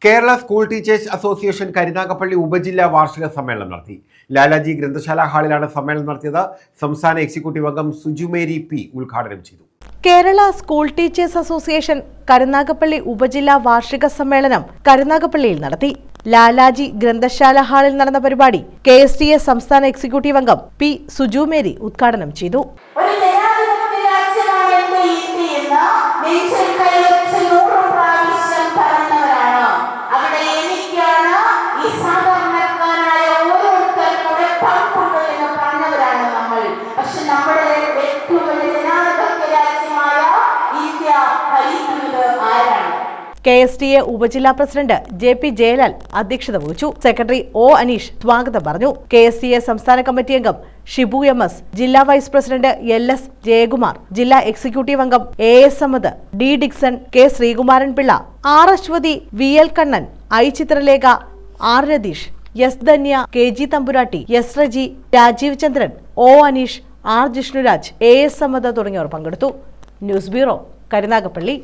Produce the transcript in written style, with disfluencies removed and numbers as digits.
Kerala school teachers association Karunagappally ഉപജില്ലാ വാർഷിക സമ്മേളനം നടത്തി. ലാലാജി ഗ്രന്ഥശാല ഹാളിലാണ് സമ്മേളനം നടത്തിയത്. സംസ്ഥാന എക്സിക്യൂട്ടീവ് അംഗം സുജുമേരി പി ഉദ്ഘാടനം ചെയ്തു. Kerala school teachers association Karunagappally ഉപജില്ലാ വാർഷിക സമ്മേളനം കരുനാഗപ്പള്ളിയിൽ നടത്തി. ലാലാജി ഗ്രന്ഥശാല ഹാളിൽ നടന്ന പരിപാടി KSTA സംസ്ഥാന എക്സിക്യൂട്ടീവ് അംഗം പി സുജുമേരി ഉദ്ഘാടനം ചെയ്തു. KSTA ഉപജില്ലാ പ്രസിഡന്റ് JP ജയലാൽ അധ്യക്ഷത വഹിച്ചു. സെക്രട്ടറി O അനീഷ് സ്വാഗതം പറഞ്ഞു. KSTA സംസ്ഥാന കമ്മിറ്റി അംഗം ഷിബു MS, ജില്ലാ വൈസ് പ്രസിഡന്റ് LS ജയകുമാർ, ജില്ലാ എക്സിക്യൂട്ടീവ് അംഗം AS Samad, D Dixon, K Sreekumaran Pillai, R Aswathy, VL Kannan, I Chithralekha, R Ratheesh, S Dhanya, KG Thampuratti, S Reji, Rajeev Chandran, O Aneesh, R Jishnuraj, AS Samad തുടങ്ങിയവർ പങ്കെടുത്തു. News bureau, Karunagappally.